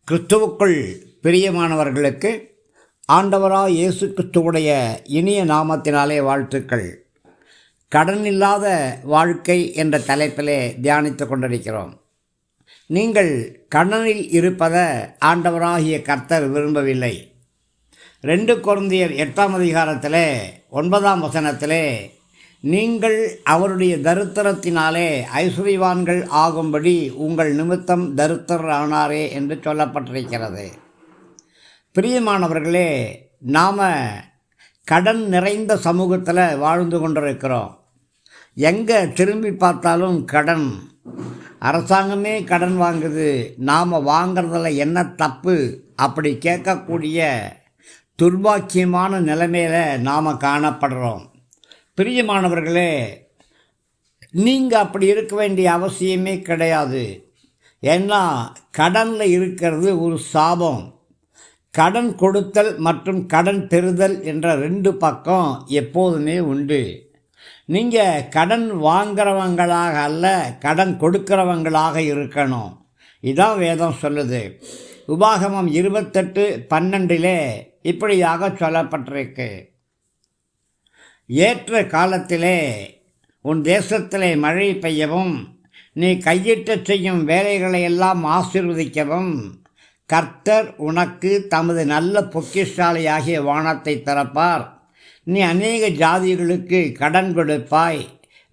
கிறிஸ்துவுக்குள் பிரியமானவர்களுக்கு ஆண்டவராக இயேசு கிறிஸ்துவுடைய இனிய நாமத்தினாலே வாழ்த்துக்கள். கடன் இல்லாத வாழ்க்கை என்ற தலைப்பிலே தியானித்து கொண்டிருக்கிறோம். நீங்கள் கடனில் இருப்பதை ஆண்டவராகிய கர்த்தர் விரும்பவில்லை. 2 கொரிந்தியர் 8ஆம் அதிகாரத்திலே 9ஆம் வசனத்திலே நீங்கள் அவருடைய தரித்திரத்தினாலே ஐஸ்வர்யவான்கள் ஆகும்படி உங்கள் நிமித்தம் தரித்திரரானாரே என்று சொல்லப்பட்டிருக்கிறது. பிரியமானவர்களே, நாம் கடன் நிறைந்த சமூகத்தில் வாழ்ந்து கொண்டிருக்கிறோம். எங்கே திரும்பி பார்த்தாலும் கடன். அரசாங்கமே கடன் வாங்குது, நாம் வாங்கிறதுல என்ன தப்பு அப்படி கேட்கக்கூடிய துர்பாக்கியமான நிலைமையில் நாம் காணப்படுறோம். பிரியமானவர்களே, நீங்கள் அப்படி இருக்க வேண்டிய அவசியமே கிடையாது. ஏன்னா கடனில் இருக்கிறது ஒரு சாபம். கடன் கொடுத்தல் மற்றும் கடன் பெறுதல் என்ற 2 பக்கம் எப்போதுமே உண்டு. நீங்கள் கடன் வாங்கிறவங்களாக அல்ல, கடன் கொடுக்கிறவங்களாக இருக்கணும். இதான் வேதம் சொல்லுது. உபாகமம் 28:12 இப்படியாக சொல்லப்பட்டிருக்கு. ஏற்ற காலத்திலே உன் தேசத்திலே மழை பெய்யவும் நீ கையிட்டு செய்யும் வேலைகளை எல்லாம் ஆசீர்வதிக்கவும் கர்த்தர் உனக்கு தமது நல்ல பொக்கிஷாலியாகிய வானத்தை திறப்பார். நீ அநேக ஜாதிகளுக்கு கடன் கொடுப்பாய்,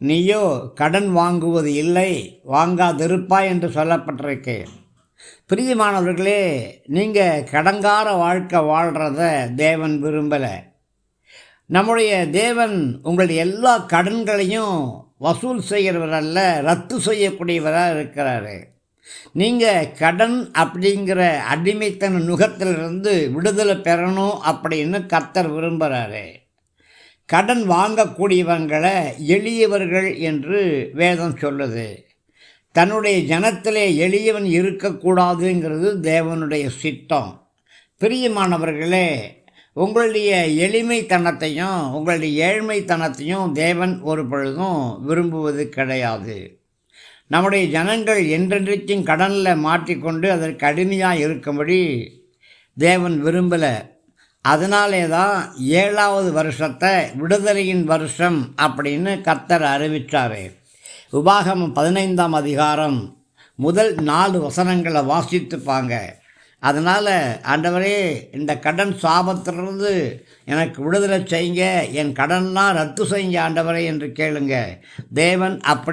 நீயோ கடன் வாங்குவது இல்லை, வாங்காதிருப்பாய் என்று சொல்லப்பட்டிருக்கு. பிரியமானவர்களே, நீங்கள் கடங்கார வாழ்க்கை வாழ்கிறத தேவன் விரும்பலை. நம்முடைய தேவன் உங்களுடைய எல்லா கடன்களையும் வசூல் செய்கிறவரல்ல, ரத்து செய்யக்கூடியவராக இருக்கிறாரு. நீங்கள் கடன் அப்படிங்கிற அடிமைத்தன நுகத்திலிருந்து விடுதலை பெறணும் அப்படின்னு கர்த்தர் விரும்புகிறாரு. கடன் வாங்கக்கூடியவங்களை எளியவர்கள் என்று வேதம் சொல்லுது. தன்னுடைய ஜனத்திலே எளியவன் இருக்கக்கூடாதுங்கிறது தேவனுடைய சித்தம். பிரியமானவர்களே, உங்களுடைய எளிமைத்தனத்தையும் உங்களுடைய ஏழ்மைத்தனத்தையும் தேவன் ஒரு பொழுதும் விரும்புவது கிடையாது. நம்முடைய ஜனங்கள் என்றென்றைக்கும் கடனில் மாட்டிக்கொண்டு அதற்கு அடிமையாக இருக்கும்படி தேவன் விரும்பலை. அதனாலே தான் 7ஆவது வருஷத்தை விடுதலையின் வருஷம் அப்படின்னு கர்த்தர் அறிவித்தார். உபாகமம் 15ஆம் அதிகாரம் முதல் 4 வசனங்களை வாசித்துப்பாங்க. அதனால் ஆண்டவரே, இந்த கடன் சாபத்திலிருந்து எனக்கு விடுதலை செய்யுங்க, என் கடன்லாம் ரத்து செய்யுங்க ஆண்டவரே என்று கேளுங்க. தேவன் அப்படி